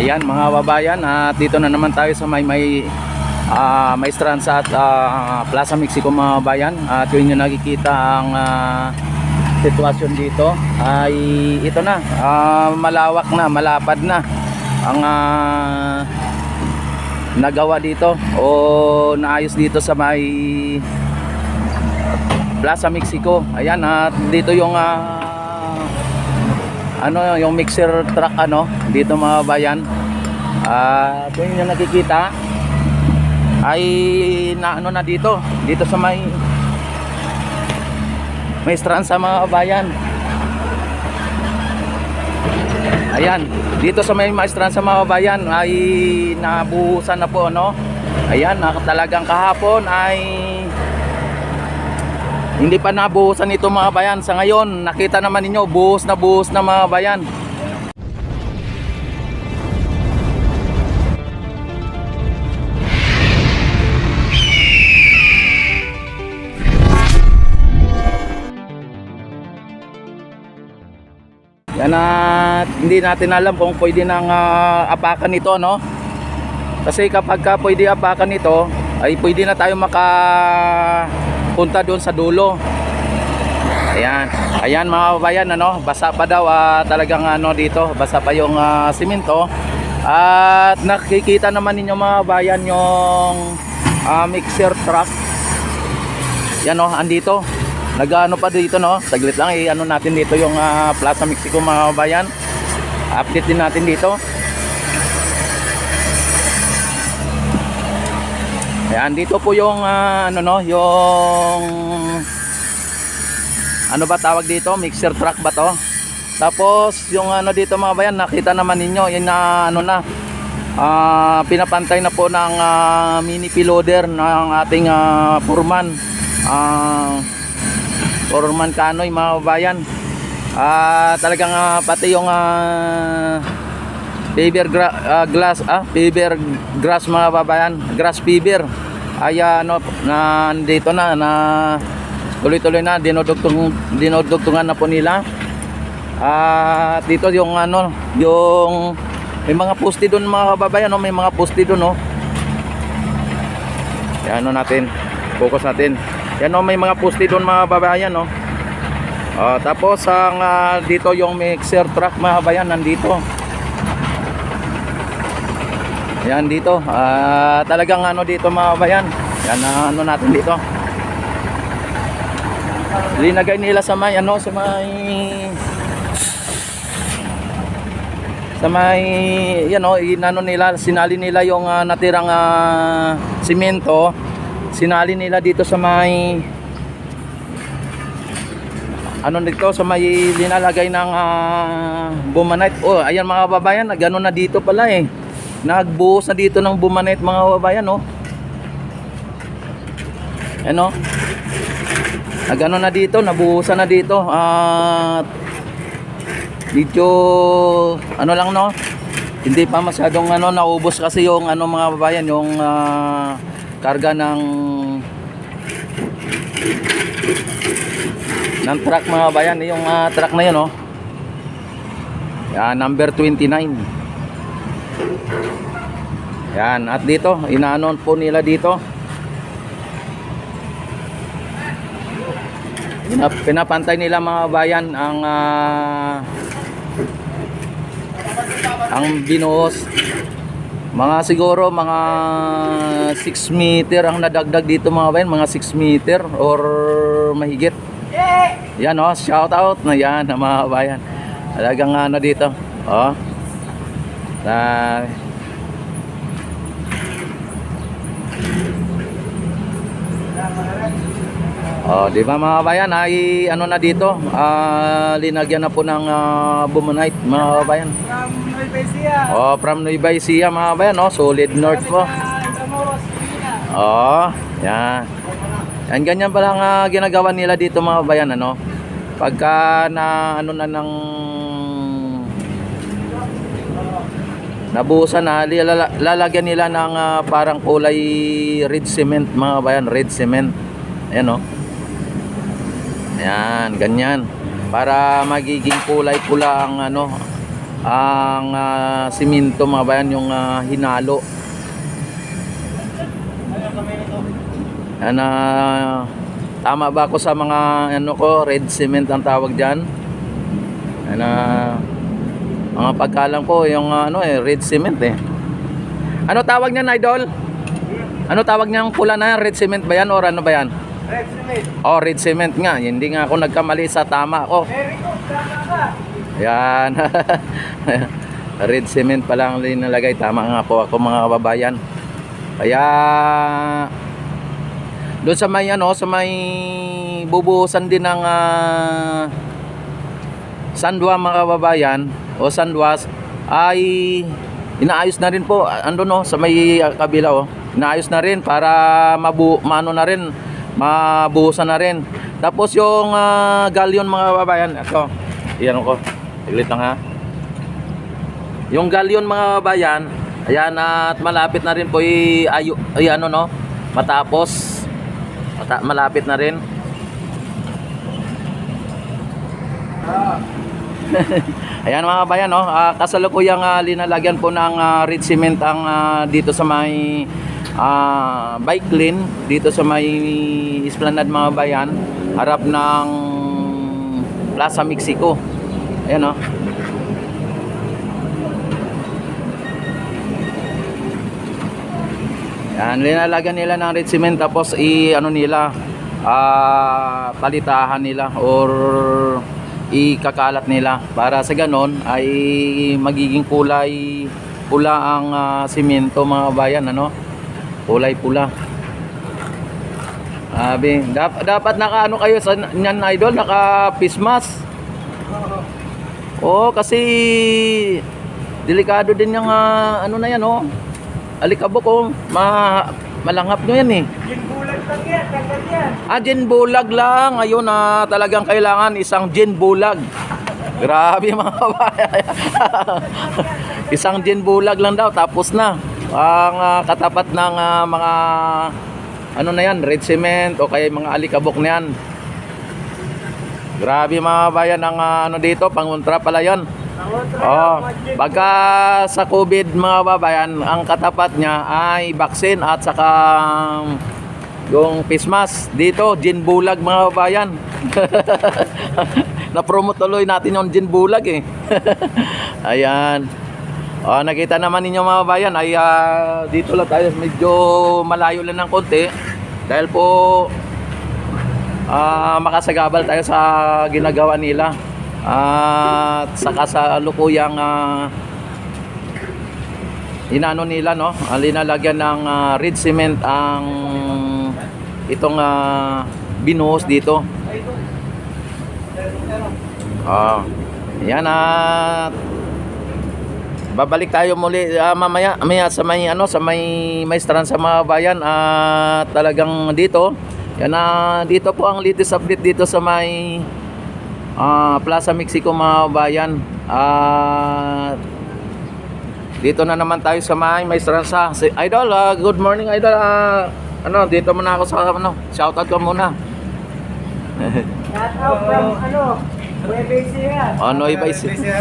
Ayan mga babayan, at dito na naman tayo sa may Maestranza at Plaza Mexico mga babayan. At yun yung nakikita ang sitwasyon dito ay ito na, malawak na, malapad na ang nagawa dito o naayos dito sa may Plaza Mexico. Ayan, at dito yung yung mixer truck dito mga bayan. Ito yung nakikita ay na dito sa may Maestranza mga bayan. Ayan, dito sa may Maestranza mga bayan ay nabuhusan na po ayan, talagang kahapon ay hindi pa nabuhusan ito mga bayan. Sa ngayon, nakita naman ninyo, buhos na mga bayan. Yan, hindi natin alam kung pwede nang apakan ito, Kasi kapag pwede apakan ito, ay pwede na tayo punta doon sa dulo. Ayan mga babayan, basa pa daw, talagang dito, basa pa yung simento. At nakikita naman ninyo mga babayan yung mixer truck. Yan andito. Nag-ano pa dito saglit lang, natin dito yung Plaza Mexico mga babayan. Update din natin dito. Ayan, dito po yung yung ano ba tawag dito, mixer truck ba to? Tapos yung dito mga bayan, nakita naman ninyo yung pinapantay na po ng mini piloder ng ating foreman, foreman Kanoy mga bayan. Talagang pati yung fever grass mga babayan, grass fever ay nandito na tuloy-tuloy na, dinodugtungan na po nila. At dito yung yung may mga poste doon mga babayan, may mga poste doon yan natin, focus natin. Yan may mga poste doon mga babayan tapos ang dito yung mixer truck mga babayan nandito. Yan dito, talagang dito mga bayan. Yan natin dito. Linagay nila sa may nila, sinali nila yung natirang simento. Sinali nila dito sa may dito sa may linalagay ng bumanite. Ayan mga babayan, gano'n na dito pala nagbuhos na dito ng bumanite mga babayan nagano na dito, nabuhusan na dito. At medyo lang hindi pa masyadong naubos kasi yung mga babayan, yung karga ng truck mga bayan, yung truck na yun number 29. Yan, at dito inaanon po nila dito, pinapantay nila mga bayan ang binuhos. Siguro mga 6 meter ang nadagdag dito mga bayan, mga 6 meter or mahigit. Yan shout out na yan mga bayan. Talagang dito di ba mga bayan, ay na dito, linagyan na po ng bumonite mga bayan. From Nueva Ecija mga bayan, solid north po. Yan. Yan, ganyan pala ang ginagawa nila dito mga bayan, pagka nabuhusan na, lalagyan nila ng parang kulay red cement mga bayan, red cement. Ayan Ayan, ganyan. Para magiging kulay pula ang ang simento mga bayan, yung hinalo. Yan, tama ba ako sa mga ano ko, red cement ang tawag diyan? Yan, mga pagkalam ko yung red cement eh. Ano tawag niyan, idol? Ano tawag niyang pula na yan? Red cement ba yan or ano ba yan? Red cement. Oh, red cement nga. Hindi nga ako nagkamali sa tama ko. Very good, tama ka. Yan. Red cement pa lang linalagay. Tama nga po ako mga kababayan. Kaya doon sa may sa may bubuhusan din ng sandwa mga kababayan o sandwas ay inaayos na rin po sa may kabila inaayos na rin para maano na rin, mabuhusan na rin. Tapos yung galyon mga kababayan, ito iyan ko tiglit lang ha, yung galyon mga kababayan, ayan, at malapit na rin po matapos. Malapit na rin. Ayan mga kabayan, kasalukuyang linalagyan po ng red cement ang dito sa may bike lane, dito sa may Esplanade mga kabayan, harap ng Plaza Mexico. Ayan Yan, linalagyan nila ng red cement, tapos palitahan nila or ikakalat nila para sa ganon ay magiging kulay pula ang simento mga kabayan, kulay pula. Dapat naka kayo sa nyan, idol, naka face mask. Kasi delikado din yung alikabok malanghap nyo yan eh. Ginbulag lang yan, tagal yan. Gin bulag lang. Ayun talagang kailangan isang gin bulag. Grabe mga kabayan. Isang gin bulag lang daw, tapos na ang katapat ng mga red cement o kaya mga alikabok na yan. Grabe mga kabayan, ang dito, pangontra pala yan. Pagka sa COVID mga babayan, ang katapat niya ay vaccine at saka yung face mask. Dito, gin bulag mga babayan. Na-promote tuloy natin yung gin bulag eh. Ayan. Nakita naman ninyo mga babayan ay dito lang tayo, medyo malayo lang ng konti dahil po makasagabal tayo sa ginagawa nila. At saka sa lukuyang nila linalagyan ng red cement ang itong binuhos dito. Yan, at babalik tayo muli mamaya sa may strand sa mga bayan, at talagang dito yan, dito po ang latest update dito sa may Plaza Mexico mga bayan. Dito na naman tayo sa may Stransa. Idol, good morning idol. Dito muna ako sa shoutout ko muna. Shout out from Nueva Ecija. Nueva Ecija.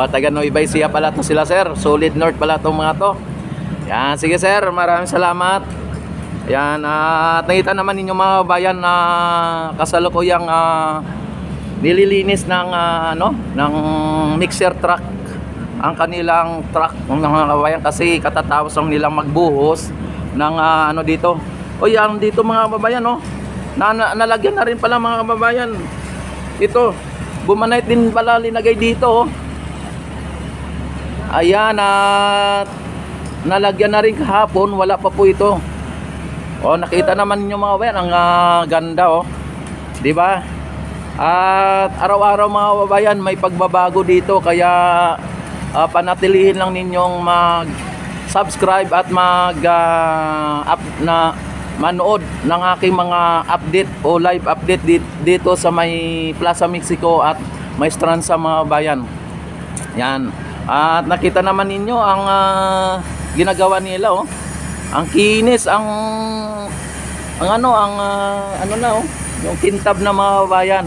Taga Nueva Ecija pala to sila, sir. Solid North pala tong mga to. Yan, sige sir, maraming salamat. Yan, at nakita naman ninyo mga bayan na kasalukuyang nililinis ng ng mixer truck ang kanilang truck mga kabayan, kasi katatapos lang nilang magbuhos ng dito. Ang dito mga kababayan, nalagyan na rin pala mga kababayan. Ito, bumanayt din pala linagay dito. Ayan, at nalagyan na rin kahapon, wala pa po ito. Nakita naman niyo mga kababayan, ang ganda di ba? At araw-araw mga kababayan may pagbabago dito, kaya panatilihin lang ninyong mag-subscribe at manood ng aking mga update o live update dito sa may Plaza Mexico at may strand sa mga bayan. Yan. At nakita naman ninyo ang ginagawa nila, ang kinis, yung kintab na mga bayan.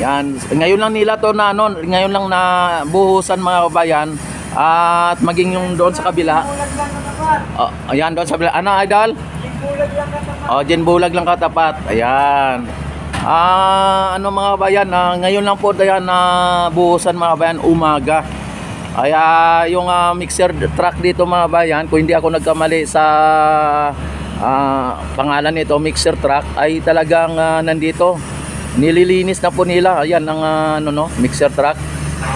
Yan, ngayon lang nila to na ano, ngayon lang na buhusan mga kabayan at maging yung doon sa kabila. Bulag lang katapat. Oh, ayan doon sa kabila. Ano idol? Bulag lang katapat. Oh, Jen Bulag lang katapat. Ayan. Ano mga kabayan, ngayon lang po ayan na buhusan mga kabayan umaga. Kaya yung mixer truck dito mga kabayan, kung hindi ako nagkamali sa pangalan nito, mixer truck ay talagang nandito. Nililinis na po nila. Ayan ang mixer truck.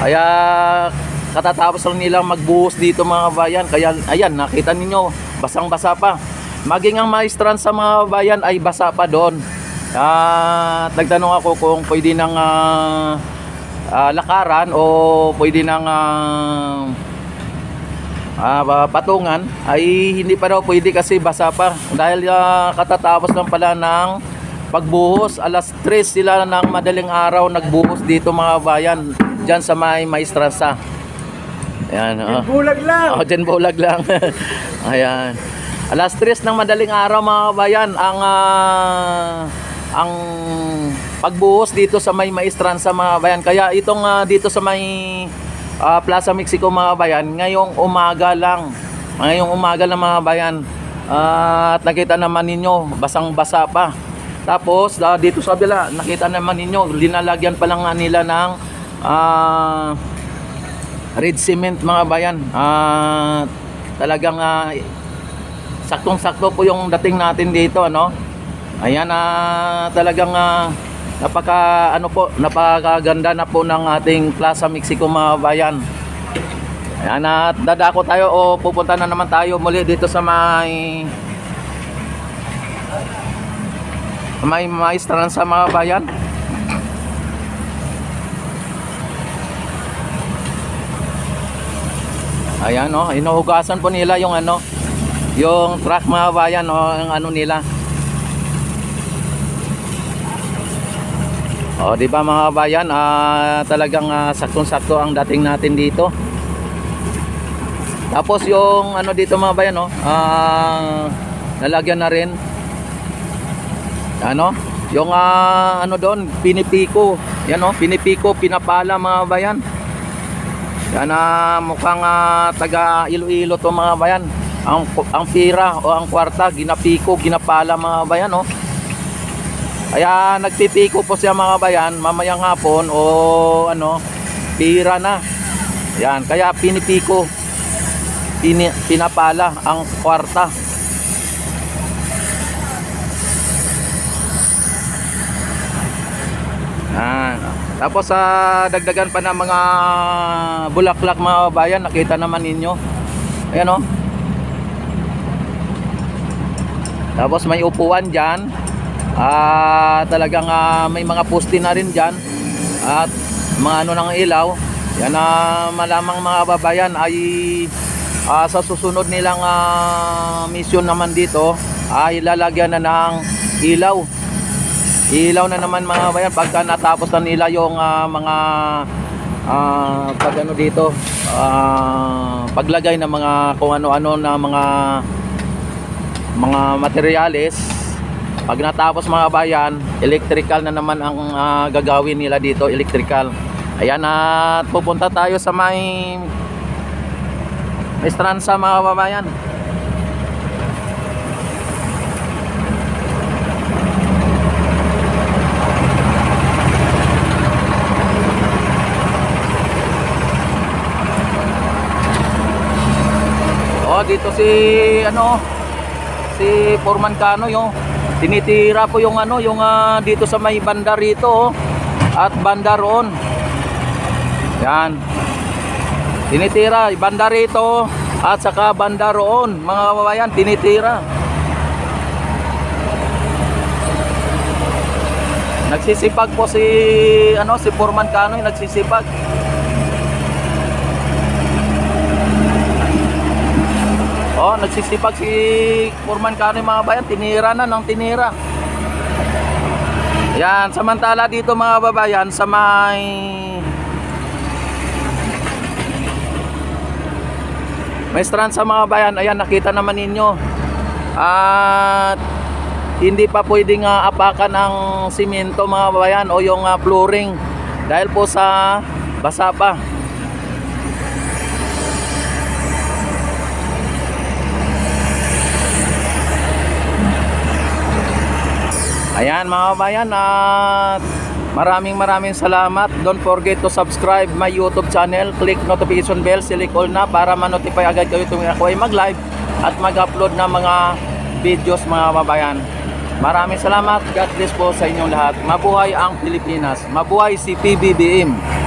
Kaya katatapos lang nila magbuhos dito mga kabayan. Kaya ayan, nakita ninyo, basang-basa pa. Maging ang maestran sa mga kabayan ay basa pa doon. At nagtanong ako kung pwede nang lakaran o pwede nang patungan, ay hindi pa daw pwede kasi basa pa. Dahil katatapos lang pala ng pagbuhos. Alas 3 sila ng madaling araw nagbuhos dito mga bayan, dyan sa may Maestranza. Ayan, Bulag lang. oh, dyan bulag lang. Ayan. Alas 3 ng madaling araw mga bayan ang pagbuhos dito sa may Maestranza mga bayan. Kaya itong dito sa may Plaza Mexico mga bayan, ngayong umaga lang. Ngayong umaga lang mga bayan. At nakita naman ninyo, basang-basa pa. Tapos dito sa kabila, nakita naman ninyo, linalagyan pa lang nga nila ng red cement mga bayan. Talagang saktong-sakto po yung dating natin dito, ano? Ayan, talagang napakaganda na po ng ating Plaza Mexico mga bayan. Ayan, dadako tayo o pupunta na naman tayo muli dito sa may Maestranza mga bayan. Ayan, hinuhugasan po nila yung yung truck mga bayan, ang nila. Di ba mga bayan, talagang saktong-sakto ang dating natin dito. Tapos yung dito mga bayan, nalagyan na rin yung doon, pinipiko. Yan pinipiko, pinapala mga bayan. Yan mukhang taga Iloilo to mga bayan. Ang pira o ang kwarta ginapiko, ginapala mga bayan, Kaya nagpipiko po siya mga bayan mamayang hapon o pira na. Yan, kaya pinipiko, pinapala ang kwarta. Tapos dagdagan pa ng mga bulaklak mga bayan, nakita naman ninyo. Ayan Tapos may upuan dyan. Talagang may mga poste na rin dyan. At mga ng ilaw. Yan malamang mga babayan ay sa susunod nilang mission naman dito ay lalagyan na ng ilaw. Ilaw na naman mga bayan pagka natapos na nila yung mga dito paglagay ng mga kung ano-ano na mga materyales. Pag natapos mga bayan, electrical na naman ang gagawin nila dito, electrical. Ayan, at pupunta tayo sa may Maestranza mga babayan. Dito si Foreman Cano yung tinitira po yung dito sa may banda rito at banda roon. Yan, tinitira banda rito at saka banda roon mga kababayan, tinitira. Nagsisipag po si Foreman Cano yung nagsisipag. Nagsisipag si Foreman Cano mga bayan, tinira na ng tinira. Yan, samantala dito mga babayan sa may Maestranza mga bayan, ayan nakita naman ninyo. At hindi pa pwedeng apakan ang simento mga bayan o yung flooring Dahil po sa basa pa. Ayan mga kabayan, at maraming salamat. Don't forget to subscribe my YouTube channel. Click notification bell, select all na para ma-notify agad kayo tuwing ako ay mag-live at mag-upload ng mga videos mga kabayan. Maraming salamat. God bless po sa inyong lahat. Mabuhay ang Pilipinas. Mabuhay si PBBM.